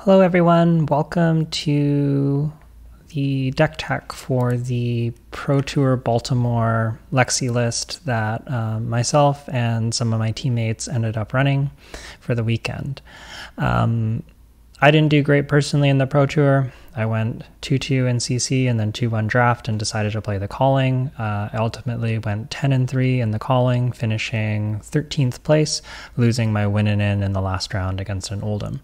Hello everyone, welcome to the deck tech for the ProTour Baltimore Lexi list that myself and some of my teammates ended up running for the weekend. I didn't do great personally in the ProTour. I went 2-2 in CC and then 2-1 draft and decided to play the Calling. I ultimately went 10-3 in the Calling, finishing 13th place, losing my win-in the last round against an Oldham.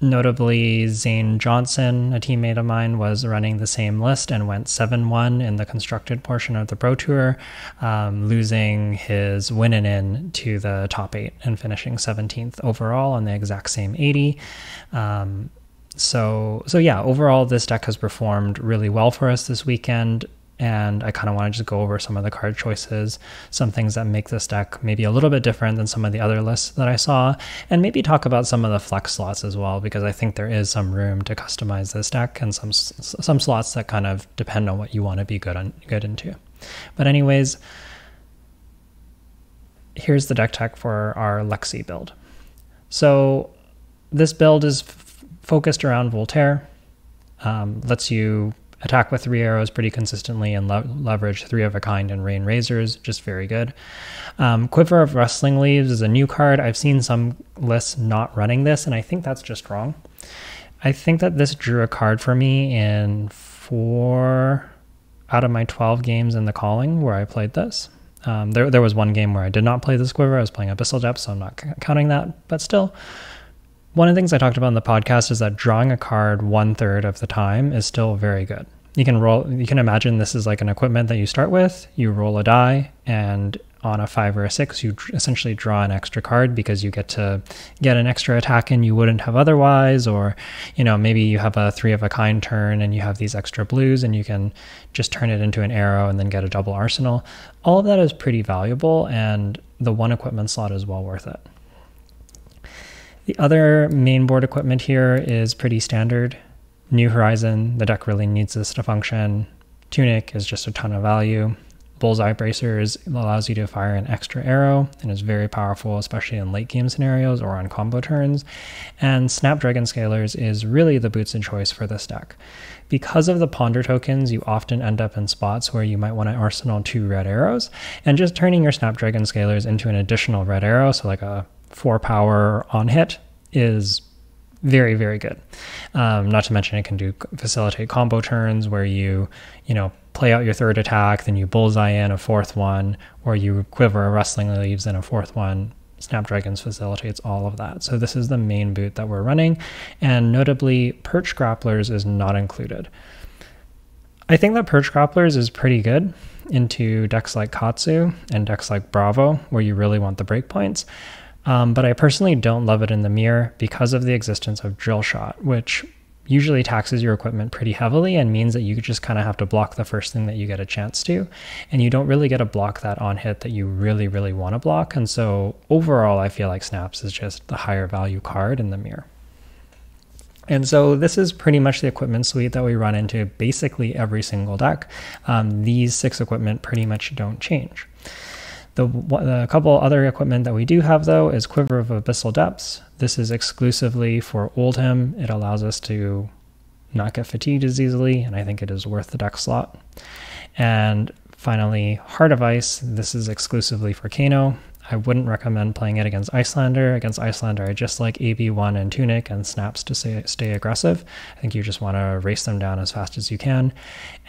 Notably, Zane Johnson, a teammate of mine, was running the same list and went 7-1 in the constructed portion of the Pro Tour, losing his win-in to the top 8 and finishing 17th overall on the exact same 80. So yeah, overall this deck has performed really well for us this weekend. And I kind of want to just go over some of the card choices, some things that make this deck maybe a little bit different than some of the other lists that I saw, and maybe talk about some of the flex slots as well, because I think there is some room to customize this deck and some slots that kind of depend on what you want to be good into. But anyways, here's the deck tech for our Lexi build. So this build is focused around Voltaire, lets you attack with 3 arrows pretty consistently and leverage 3 of a kind and rain razors, just very good. Quiver of Rustling Leaves is a new card. I've seen some lists not running this, and I think that's just wrong. I think that this drew a card for me in 4 out of my 12 games in the Calling where I played this. There was one game where I did not play this Quiver. I was playing Abyssal Depth, so I'm not counting that, but still. One of the things I talked about in the podcast is that drawing a card 1/3 of the time is still very good. You can imagine this is like an equipment that you start with, you roll a die, and on a 5 or a 6, you essentially draw an extra card because you get to get an extra attack in you wouldn't have otherwise, or maybe you have a 3 of a kind turn and you have these extra blues and you can just turn it into an arrow and then get a double arsenal. All of that is pretty valuable, and the 1 equipment slot is well worth it. The other main board equipment here is pretty standard. New Horizon, the deck really needs this to function. Tunic is just a ton of value. Bullseye Bracers allows you to fire an extra arrow and is very powerful, especially in late game scenarios or on combo turns. And Snapdragon Scalers is really the boots of choice for this deck. Because of the Ponder tokens, you often end up in spots where you might want to arsenal 2 red arrows, and just turning your Snapdragon Scalers into an additional red arrow, so like a 4 power on hit, is very, very good. Not to mention it can facilitate combo turns where you play out your 3rd attack, then you bullseye in a 4th one, or you quiver a Rustling Leaves in a 4th one. Snapdragons facilitates all of that. So this is the main boot that we're running, and notably Perch Grapplers is not included. I think that Perch Grapplers is pretty good into decks like Katsu and decks like Bravo, where you really want the breakpoints. But I personally don't love it in the mirror because of the existence of Drill Shot, which usually taxes your equipment pretty heavily and means that you just kind of have to block the first thing that you get a chance to, and you don't really get to block that on hit that you really, really want to block. And so overall, I feel like Snaps is just the higher value card in the mirror. And so this is pretty much the equipment suite that we run into basically every single deck. These 6 equipment pretty much don't change. The couple other equipment that we do have, though, is Quiver of Abyssal Depths. This is exclusively for Oldham. It allows us to not get fatigued as easily, and I think it is worth the deck slot. And finally, Heart of Ice. This is exclusively for Kano. I wouldn't recommend playing it against Icelander. Against Icelander, I just like AB1 and Tunic and Snaps to stay aggressive. I think you just want to race them down as fast as you can.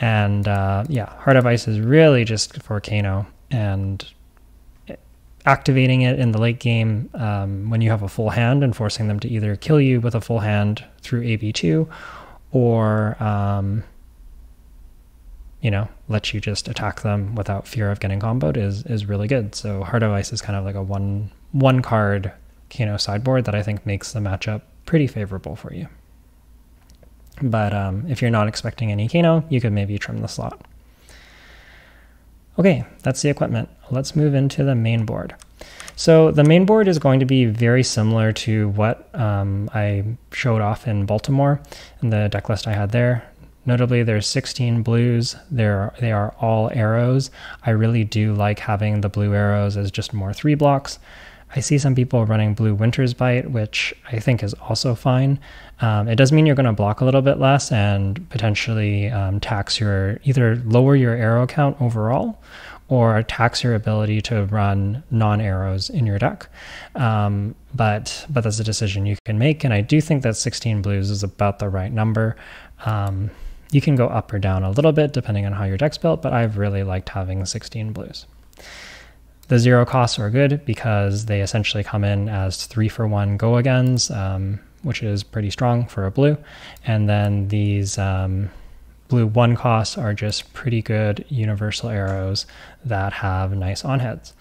And yeah, Heart of Ice is really just for Kano, and activating it in the late game when you have a full hand and forcing them to either kill you with a full hand through AB2 or let you just attack them without fear of getting comboed is really good. So Heart of Ice is kind of like a one card Kano sideboard that I think makes the matchup pretty favorable for you. But if you're not expecting any Kano, you could maybe trim the slot. Okay, that's the equipment. Let's move into the main board. So the main board is going to be very similar to what I showed off in Baltimore in the deck list I had there. Notably, there's 16 blues. They are all arrows. I really do like having the blue arrows as just more 3 blocks. I see some people running blue Winter's Bite, which I think is also fine. It does mean you're going to block a little bit less and potentially tax either lower your arrow count overall or tax your ability to run non-arrows in your deck. But that's a decision you can make, and I do think that 16 blues is about the right number. You can go up or down a little bit depending on how your deck's built, but I've really liked having 16 blues. The 0 costs are good because they essentially come in as 3-for-1 go-agains, which is pretty strong for a blue. And then these blue 1 costs are just pretty good universal arrows that have nice on-heads.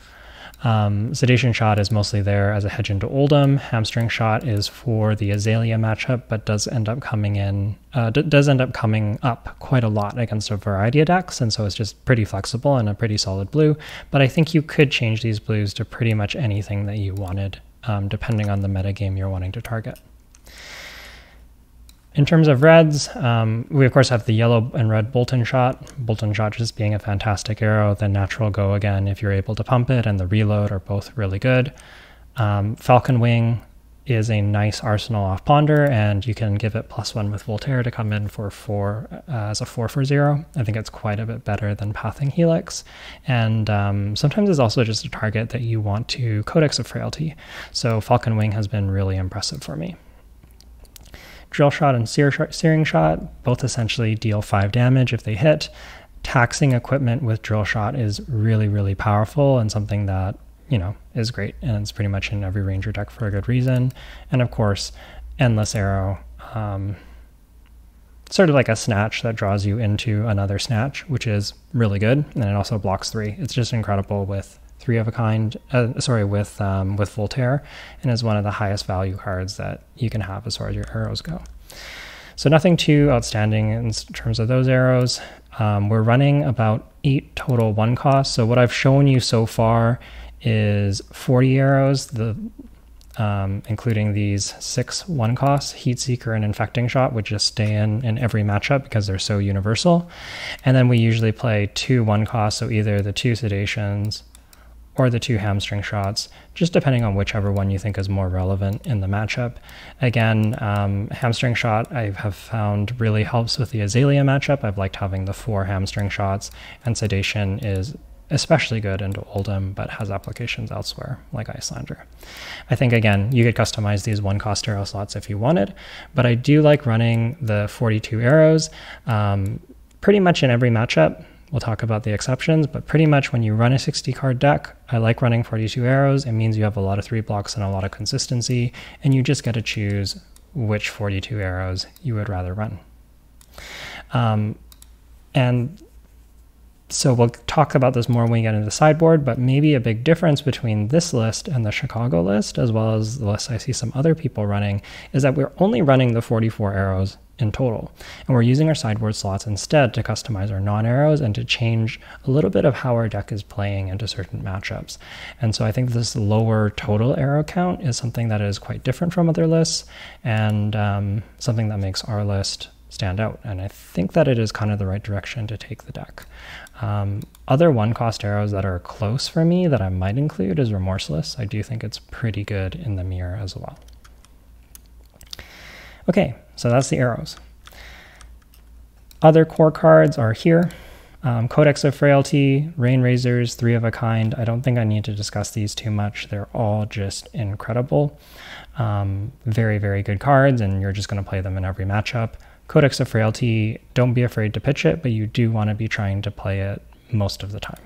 Sedation Shot is mostly there as a hedge into Oldham. Hamstring Shot is for the Azalea matchup, but does end up coming up quite a lot against a variety of decks, and so it's just pretty flexible and a pretty solid blue. But I think you could change these blues to pretty much anything that you wanted, depending on the metagame you're wanting to target. In terms of reds, we of course have the yellow and red Bolton Shot. Bolton Shot just being a fantastic arrow, the natural go again if you're able to pump it, and the reload are both really good. Falcon Wing is a nice arsenal off Ponder, and you can give it +1 with Voltaire to come in for 4 as a 4-for-0. I think it's quite a bit better than Pathing Helix, and sometimes it's also just a target that you want to Codex of Frailty. So Falcon Wing has been really impressive for me. Drill Shot and Searing Shot both essentially deal 5 damage if they hit. Taxing equipment with Drill Shot is really, really powerful and something that, you know, is great, and it's pretty much in every Ranger deck for a good reason. And of course, Endless Arrow, sort of like a snatch that draws you into another snatch, which is really good, and it also blocks 3. It's just incredible with 3 of a kind, with Voltaire, and is one of the highest value cards that you can have as far as your arrows go. So nothing too outstanding in terms of those arrows. We're running about 8 total 1 costs. So what I've shown you so far is 40 arrows, including these 6 1 costs, Heatseeker and Infecting Shot, which just stay in every matchup because they're so universal. And then we usually play 2 1 costs, so either the 2 Sedations or the 2 Hamstring Shots, just depending on whichever one you think is more relevant in the matchup. Again, Hamstring Shot I have found really helps with the Azalea matchup. I've liked having the 4 Hamstring Shots, and Sedation is especially good into Oldham, but has applications elsewhere, like Icelander. I think, again, you could customize these 1-cost arrow slots if you wanted, but I do like running the 42 arrows pretty much in every matchup. We'll talk about the exceptions, but pretty much when you run a 60-card deck, I like running 42 arrows. It means you have a lot of 3 blocks and a lot of consistency, and you just get to choose which 42 arrows you would rather run. And so we'll talk about this more when we get into the sideboard, but maybe a big difference between this list and the Chicago list, as well as the list I see some other people running, is that we're only running the 44 arrows in total, and we're using our sideboard slots instead to customize our non-arrows and to change a little bit of how our deck is playing into certain matchups. And so I think this lower total arrow count is something that is quite different from other lists, and something that makes our list stand out, and I think that it is kind of the right direction to take the deck. Other 1-cost arrows that are close for me that I might include is Remorseless. I do think it's pretty good in the mirror as well. Okay, so that's the arrows. Other core cards are here. Codex of Frailty, Rain Razors, 3 of a kind. I don't think I need to discuss these too much. They're all just incredible. Very, very good cards, and you're just going to play them in every matchup. Codex of Frailty, don't be afraid to pitch it, but you do want to be trying to play it most of the time.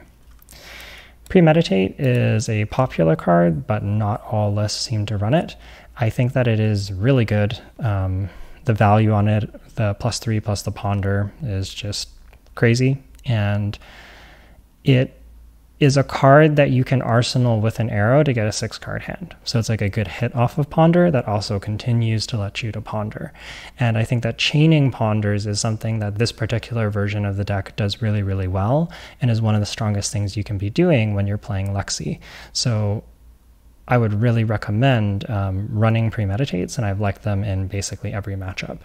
Premeditate is a popular card, but not all lists seem to run it. I think that it is really good. The value on it, the +3 plus the Ponder, is just crazy, and it is a card that you can arsenal with an arrow to get a 6-card hand. So it's like a good hit off of Ponder that also continues to let you to Ponder. And I think that chaining Ponders is something that this particular version of the deck does really, really well, and is one of the strongest things you can be doing when you're playing Lexi. So I would really recommend running Premeditates, and I've liked them in basically every matchup.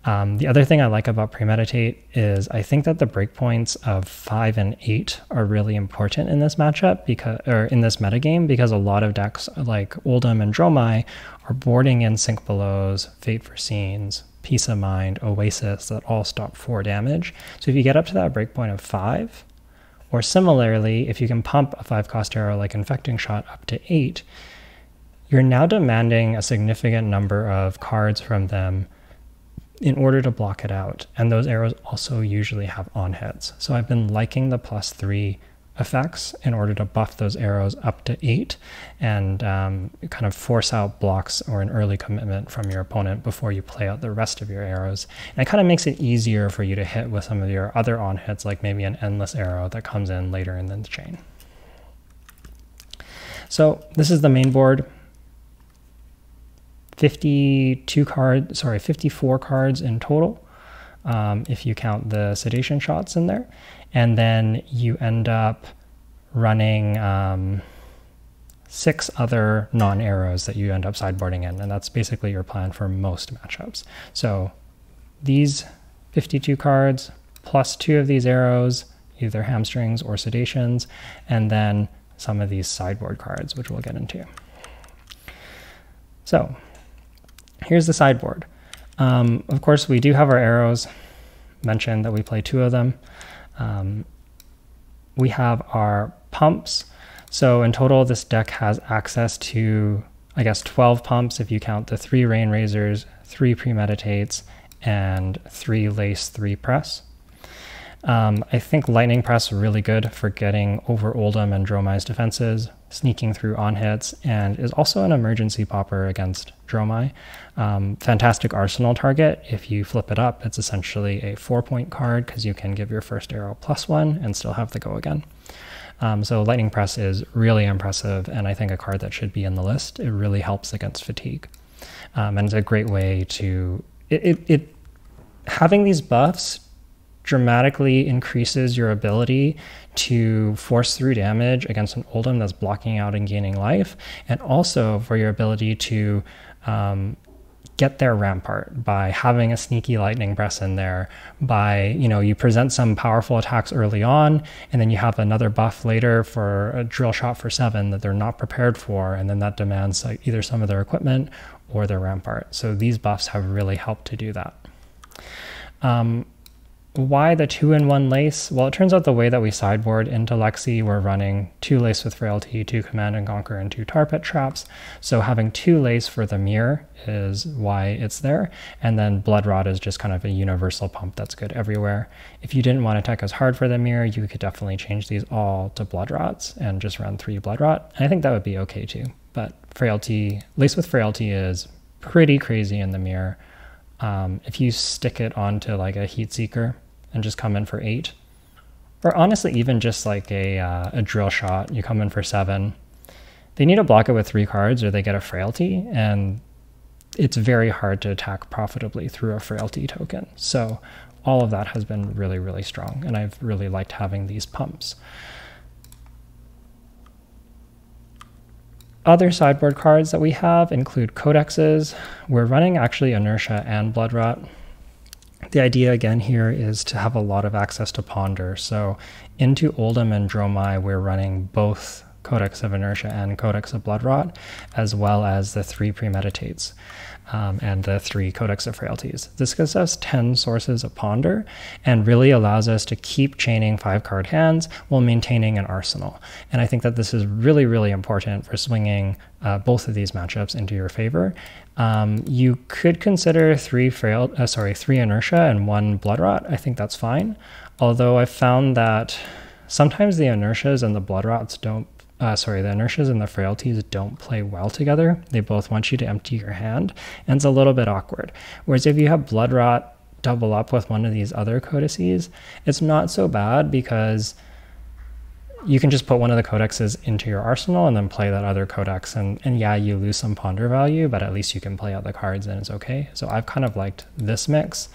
The other thing I like about Premeditate is I think that the breakpoints of 5 and 8 are really important in this matchup or in this metagame, because a lot of decks like Oldhim and Dromai are boarding in Sink Belows, Fate for Scenes, Peace of Mind, Oasis that all stop 4 damage. So if you get up to that breakpoint of 5, or similarly, if you can pump a 5-cost arrow like Infecting Shot up to 8, you're now demanding a significant number of cards from them in order to block it out. And those arrows also usually have on hits. So I've been liking the +3 effects in order to buff those arrows up to 8 and kind of force out blocks or an early commitment from your opponent before you play out the rest of your arrows. And it kind of makes it easier for you to hit with some of your other on hits, like maybe an endless arrow that comes in later in the chain. So this is the main board. 54 cards in total, if you count the sedation shots in there. And then you end up running 6 other non-arrows that you end up sideboarding in, and that's basically your plan for most matchups. So these 52 cards plus 2 of these arrows, either hamstrings or sedations, and then some of these sideboard cards, which we'll get into. So here's the sideboard. Of course, we do have our arrows. Mentioned that we play 2 of them. We have our pumps. So in total, this deck has access to, I guess, 12 pumps if you count the 3 Rain Razors, 3 Premeditates, and 3 Lace, 3 Press. I think Lightning Press is really good for getting over Oldhim and Dromai's defenses, sneaking through on hits, and is also an emergency popper against Dromai. Fantastic arsenal target. If you flip it up, it's essentially a 4-point card because you can give your first arrow +1 and still have the go again. So Lightning Press is really impressive, and I think a card that should be in the list. It really helps against fatigue. And it's a great way to... having these buffs dramatically increases your ability to force through damage against an Oldhim that's blocking out and gaining life, and also for your ability to get their Rampart by having a sneaky Lightning Press in there, by, you present some powerful attacks early on, and then you have another buff later for a Drill Shot for 7 that they're not prepared for, and then that demands either some of their equipment or their Rampart. So these buffs have really helped to do that. Why the 2-in-1 Lace? Well, it turns out the way that we sideboard into Lexi, we're running 2 Lace with Frailty, 2 Command and Conquer, and 2 Tar Pit Traps. So having 2 Lace for the mirror is why it's there. And then Blood Rot is just kind of a universal pump that's good everywhere. If you didn't want to attack as hard for the mirror, you could definitely change these all to Blood Rots and just run 3 Blood Rot. And I think that would be okay too. But Frailty, Lace with Frailty is pretty crazy in the mirror. If you stick it onto like a Heat Seeker and just come in for 8, or honestly even just like a Drill Shot, you come in for 7, they need to block it with 3 cards or they get a Frailty, and it's very hard to attack profitably through a Frailty token. So all of that has been really, really strong, and I've really liked having these pumps. Other sideboard cards that we have include Codexes. We're running actually Inertia and Blood Rot. The idea again here is to have a lot of access to Ponder. So into Oldhim and Dromai, we're running both Codex of Inertia and Codex of Blood Rot, as well as the 3 Premeditates and the 3 Codex of Frailties. This gives us 10 sources of Ponder and really allows us to keep chaining 5-card hands while maintaining an arsenal. And I think that this is really, really important for swinging both of these matchups into your favor. You could consider 3 Inertia and 1 Blood Rot. I think that's fine. Although I've found that sometimes the Inertias and the Blood Rots don't the Inertias and the Frailties don't play well together. They both want you to empty your hand, and it's a little bit awkward. Whereas if you have Blood Rot double up with one of these other codices, it's not so bad because you can just put one of the codexes into your arsenal and then play that other codex. And yeah, you lose some Ponder value, but at least you can play out the cards and it's okay. So I've kind of liked this mix.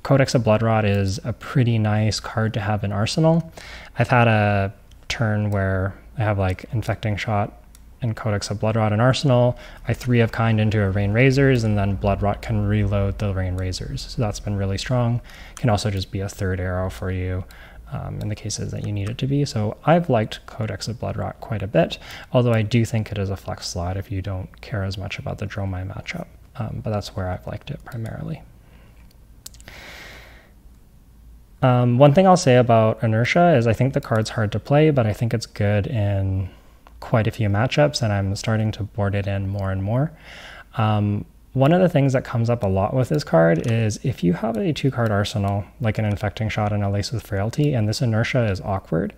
Codex of Blood Rot is a pretty nice card to have in arsenal. I've had a turn where I have like Infecting Shot and Codex of Bloodrot in Arsenal. I 3 of Kind into a Rain Razors, and then Bloodrot can reload the Rain Razors. So that's been really strong. Can also just be a 3rd arrow for you in the cases that you need it to be. So I've liked Codex of Bloodrot quite a bit, although I do think it is a flex slot if you don't care as much about the Dromai matchup. But that's where I've liked it primarily. One thing I'll say about Inertia is I think the card's hard to play, but I think it's good in quite a few matchups, and I'm starting to board it in more and more. One of the things that comes up a lot with this card is if you have a 2-card arsenal, like an Infecting Shot and a Lace with Frailty, and this Inertia is awkward,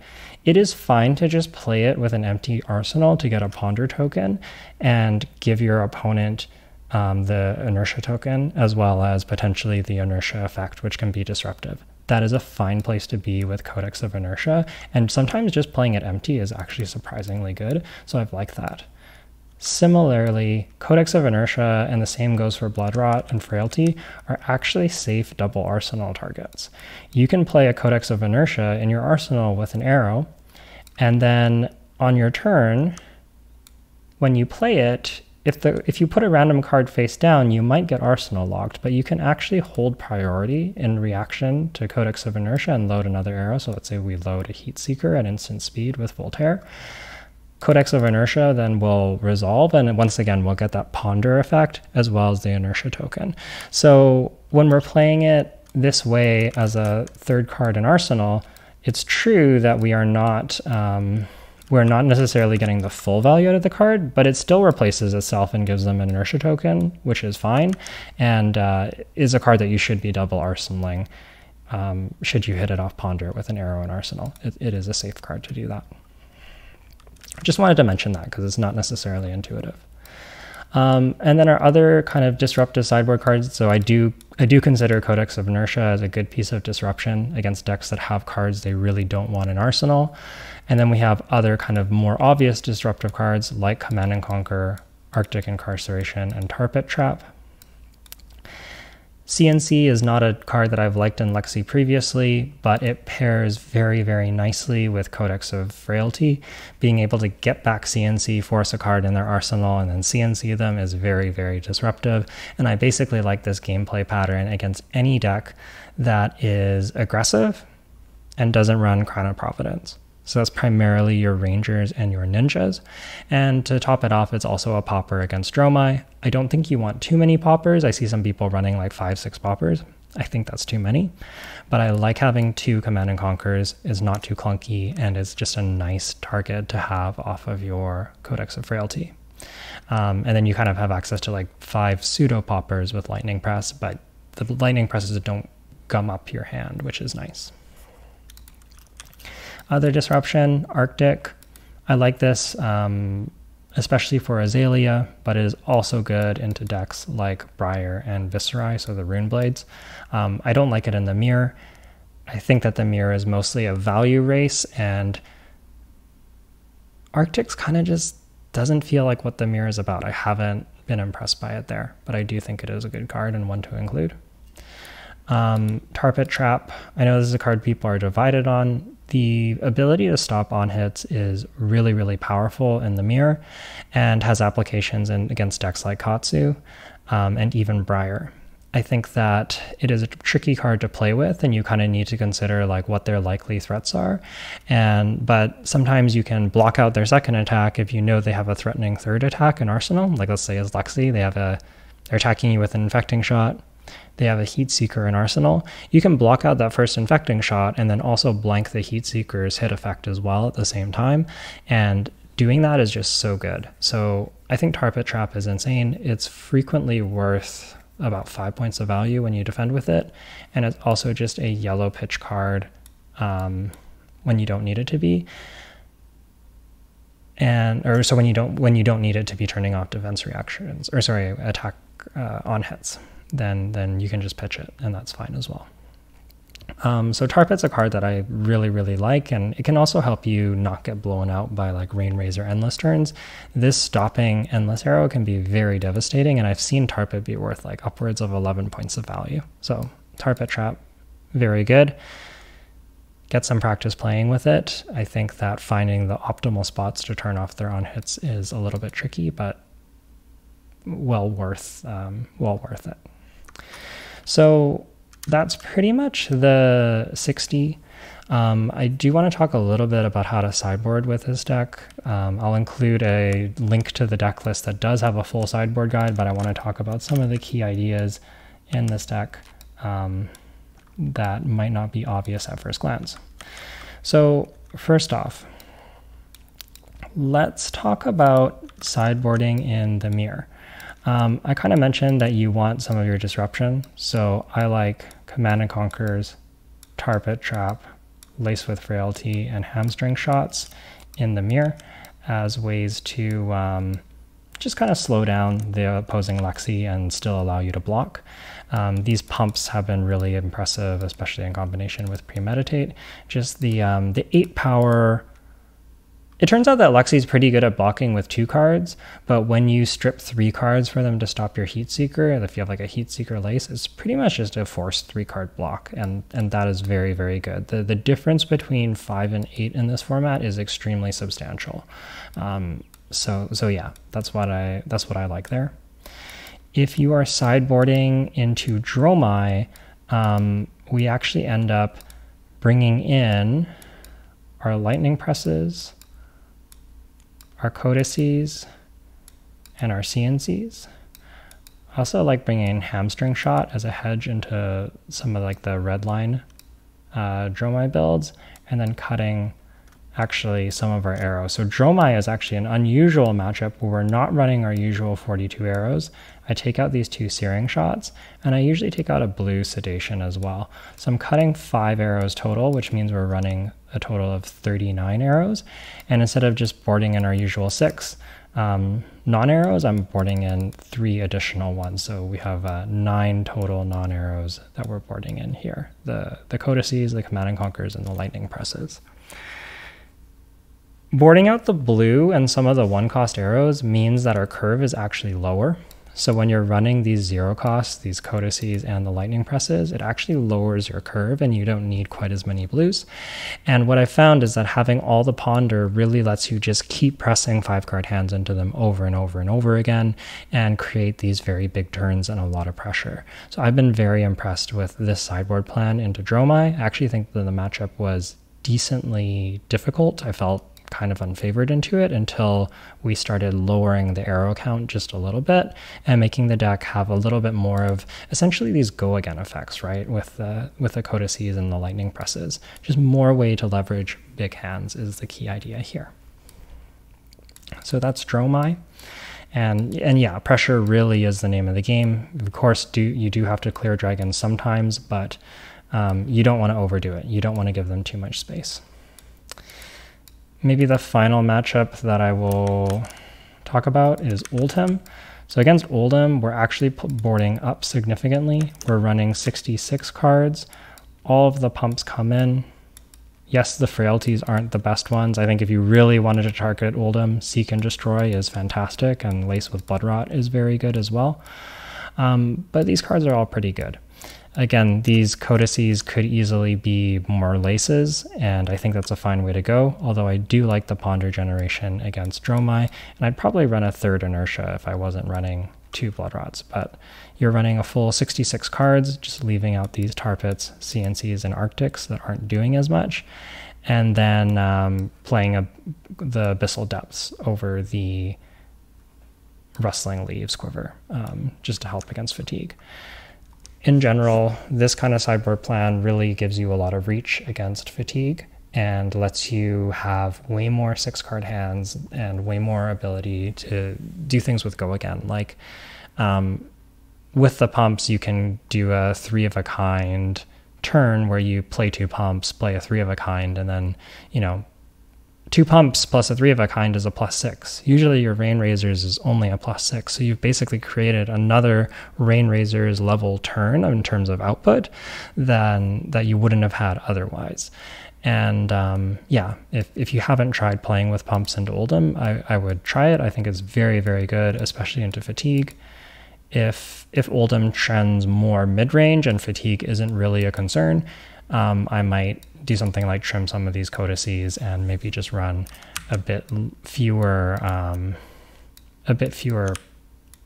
it is fine to just play it with an empty arsenal to get a Ponder token and give your opponent the Inertia token, as well as potentially the Inertia effect, which can be disruptive. That is a fine place to be with Codex of Inertia, and sometimes just playing it empty is actually surprisingly good, so I've liked that. Similarly, Codex of Inertia, and the same goes for Bloodrot and Frailty, are actually safe double arsenal targets. You can play a Codex of Inertia in your arsenal with an arrow, and then on your turn, when you play it, if you put a random card face down, you might get arsenal locked, but you can actually hold priority in reaction to Codex of Inertia and load another arrow. So let's say we load a Heat Seeker at instant speed with Voltaire. Codex of Inertia then will resolve, and once again we'll get that Ponder effect as well as the Inertia token. So when we're playing it this way as a 3rd card in Arsenal, it's true that we're not necessarily getting the full value out of the card, but it still replaces itself and gives them an Inertia token, which is fine, and is a card that you should be double arsenaling should you hit it off Ponder with an arrow in Arsenal. It is a safe card to do that. Just wanted to mention that because it's not necessarily intuitive. And then our other kind of disruptive sideboard cards, so I do consider Codex of Inertia as a good piece of disruption against decks that have cards they really don't want in Arsenal. And then we have other kind of more obvious disruptive cards like Command and Conquer, Arctic Incarceration, and Tar Pit Trap. CNC is not a card that I've liked in Lexi previously, but it pairs very, very nicely with Codex of Frailty. Being able to get back CNC, force a card in their arsenal, and then CNC them is very, very disruptive. And I basically like this gameplay pattern against any deck that is aggressive and doesn't run Crown of Providence. So that's primarily your Rangers and your Ninjas. And to top it off, it's also a popper against Dromai. I don't think you want too many poppers. I see some people running like 5-6 poppers. I think that's too many. But I like having 2 Command and Conquers. It's not too clunky, and it's just a nice target to have off of your Codex of Frailty. And then you kind of have access to like 5 pseudo poppers with Lightning Press, but the Lightning Presses don't gum up your hand, which is nice. Other disruption, Arctic. I like this, especially for Azalea, but it is also good into decks like Briar and Viscerai, so the Rune Blades. I don't like it in the mirror. I think that the mirror is mostly a value race, and Arctic's kind of just doesn't feel like what the mirror is about. I haven't been impressed by it there, but I do think it is a good card and one to include. Tar Pit Trap. I know this is a card people are divided on. The ability to stop on hits is really, really powerful in the mirror and has applications against decks like Katsu and even Briar. I think that it is a tricky card to play with, and you kind of need to consider like what their likely threats are. But sometimes you can block out their second attack if you know they have a threatening third attack in Arsenal. Like let's say as Lexi, they're attacking you with an Infecting Shot. They have a Heat Seeker in Arsenal. You can block out that first Infecting Shot and then also blank the Heat Seeker's hit effect as well at the same time. And doing that is just so good. So I think Tar Pit Trap is insane. It's frequently worth about 5 points of value when you defend with it. And it's also just a yellow pitch card when you don't need it to be. So when you don't need it to be turning off defense reactions, or sorry, attack on hits. Then you can just pitch it, and that's fine as well. So Tar Pit's a card that I really, really like, and it can also help you not get blown out by like Rain Razor Endless turns. This stopping Endless Arrow can be very devastating, and I've seen Tar Pit be worth like upwards of 11 points of value. So Tar Pit Trap, very good. get some practice playing with it. I think that finding the optimal spots to turn off their on hits is a little bit tricky, but well worth it. So that's pretty much the 60. I do want to talk a little bit about how to sideboard with this deck. I'll include a link to the deck list that does have a full sideboard guide, but I want to talk about some of the key ideas in this deck that might not be obvious at first glance. So first off, let's talk about sideboarding in the mirror. I kind of mentioned that you want some of your disruption, so I like Command and Conquers, Tar Pit Trap, Lace with Frailty, and Hamstring Shots in the mirror as ways to just kind of slow down the opposing Lexi and still allow you to block. These pumps have been really impressive, especially in combination with Premeditate. Just the 8 power. It turns out that Lexi's pretty good at blocking with 2 cards, but when you strip 3 cards for them to stop your Heat Seeker, if you have like a Heat Seeker Lace, it's pretty much just a forced 3-card block, and that is very, very good. The difference between 5 and 8 in this format is extremely substantial. So yeah, that's what I like there. If you are sideboarding into Dromai, we actually end up bringing in our Lightning Presses, our Codices, and our CNCs. I also like bringing in Hamstring Shot as a hedge into some of like the red line Dromai builds, and then cutting actually some of our arrows. So Dromai is actually an unusual matchup where we're not running our usual 42 arrows. I take out these 2 Searing Shots, and I usually take out a blue Sedation as well. So I'm cutting 5 arrows total, which means we're running a total of 39 arrows. And instead of just boarding in our usual 6 non-arrows, I'm boarding in 3 additional ones. So we have 9 total non-arrows that we're boarding in here. The Codices, the Command and Conquers, and the Lightning Presses. Boarding out the blue and some of the 1-cost arrows means that our curve is actually lower. So when you're running these 0 costs, these Codices and the Lightning Presses, it actually lowers your curve and you don't need quite as many blues. And what I found is that having all the Ponder really lets you just keep pressing 5-card hands into them over and over and over again and create these very big turns and a lot of pressure. So I've been very impressed with this sideboard plan into Dromai. I actually think that the matchup was decently difficult. I felt kind of unfavored into it until we started lowering the arrow count just a little bit and making the deck have a little bit more of essentially these go again effects, right? With the Codices and the Lightning Presses. Just more way to leverage big hands is the key idea here. So that's Dromai. And yeah, pressure really is the name of the game. Of course, you do have to clear dragons sometimes, but you don't want to overdo it. You don't want to give them too much space. Maybe the final matchup that I will talk about is Oldhim. So against Oldhim, we're actually boarding up significantly. We're running 66 cards. All of the pumps come in. Yes, the frailties aren't the best ones. I think if you really wanted to target Oldhim, Seek and Destroy is fantastic, and Lace with Bloodrot is very good as well. But these cards are all pretty good. Again, these Codices could easily be more Laces, and I think that's a fine way to go, although I do like the Ponder generation against Dromai, and I'd probably run a 3rd Inertia if I wasn't running 2 Bloodrots, but you're running a full 66 cards, just leaving out these Tar Pits, CNCs, and Arctics that aren't doing as much, and then playing the Abyssal Depths over the Rustling Leaves Quiver, just to help against fatigue. In general, this kind of sideboard plan really gives you a lot of reach against fatigue and lets you have way more 6-card hands and way more ability to do things with go again. Like with the pumps, you can do a 3 of a kind turn where you play 2 pumps, play a 3 of a kind, and then, 2 pumps plus a 3 of a kind is a +6. Usually your Rain Razors is only a +6, so you've basically created another Rain Razors level turn in terms of output that you wouldn't have had otherwise. And yeah, if you haven't tried playing with pumps into Oldhim, I would try it. I think it's very, very good, especially into fatigue. if Oldhim trends more mid-range and fatigue isn't really a concern, I might do something like trim some of these codices and maybe just run a bit fewer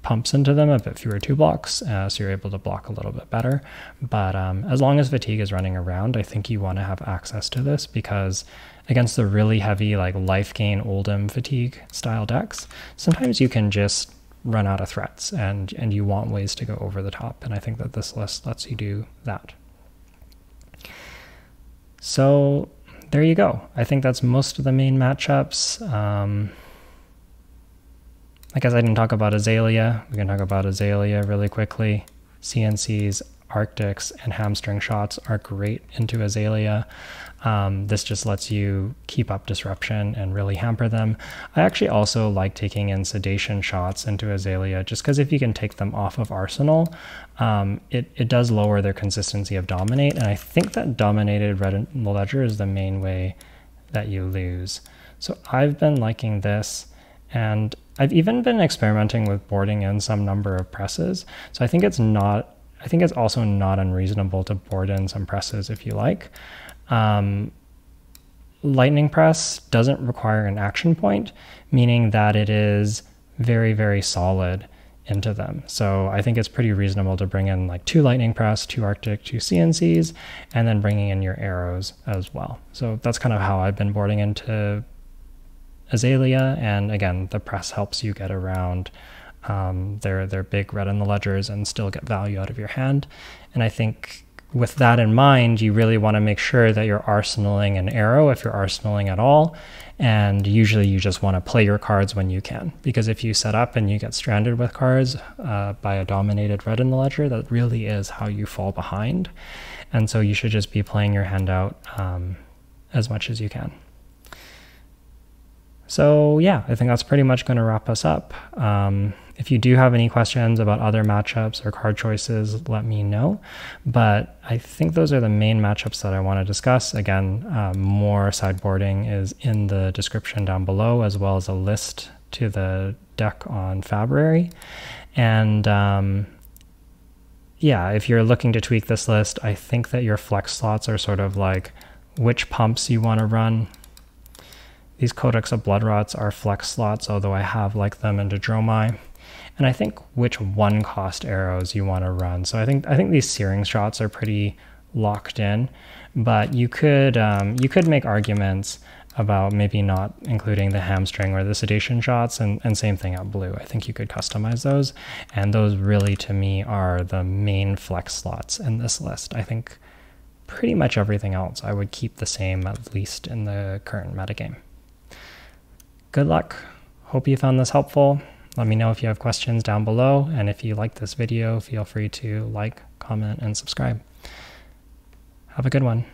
pumps into them, a bit fewer 2-blocks, so you're able to block a little bit better. But as long as fatigue is running around, I think you want to have access to this, because against the really heavy like life gain Oldhim fatigue style decks, sometimes you can just run out of threats, and you want ways to go over the top, and I think that this list lets you do that. So there you go. I think that's most of the main matchups. I guess I didn't talk about Azalea. We can talk about Azalea really quickly. CNCs, Arctics, and hamstring shots are great into Azalea. This just lets you keep up disruption and really hamper them. I actually also like taking in sedation shots into Azalea, just because if you can take them off of Arsenal, it does lower their consistency of dominate, and I think that dominated red in the ledger is the main way that you lose. So I've been liking this, and I've even been experimenting with boarding in some number of presses. So I think it's also not unreasonable to board in some presses if you like. Lightning press doesn't require an action point, meaning that it is very, very solid into them. So I think it's pretty reasonable to bring in like 2 lightning press, 2 Arctic, 2 CNCs, and then bringing in your arrows as well. So that's kind of how I've been boarding into Azalea, and again, the press helps you get around their big red in the ledgers and still get value out of your hand. And I think with that in mind, you really want to make sure that you're arsenaling an arrow if you're arsenaling at all, and usually you just want to play your cards when you can, because if you set up and you get stranded with cards by a dominated red in the ledger, that really is how you fall behind. And so you should just be playing your hand out as much as you can. So yeah, I think that's pretty much going to wrap us up. If you do have any questions about other matchups or card choices, let me know. But I think those are the main matchups that I want to discuss. Again, more sideboarding is in the description down below, as well as a list to the deck on Fabrary. And yeah, if you're looking to tweak this list, I think that your flex slots are sort of like which pumps you want to run. These Codex of Bloodrots are flex slots, although I have liked them into Dromai. And I think which 1-cost arrows you want to run. So I think these Searing shots are pretty locked in, but you could make arguments about maybe not including the hamstring or the sedation shots, and same thing at blue. I think you could customize those, and those really to me are the main flex slots in this list. I think pretty much everything else I would keep the same, at least in the current metagame. Good luck. Hope you found this helpful. Let me know if you have questions down below, and if you like this video, feel free to like, comment, and subscribe. Have a good one.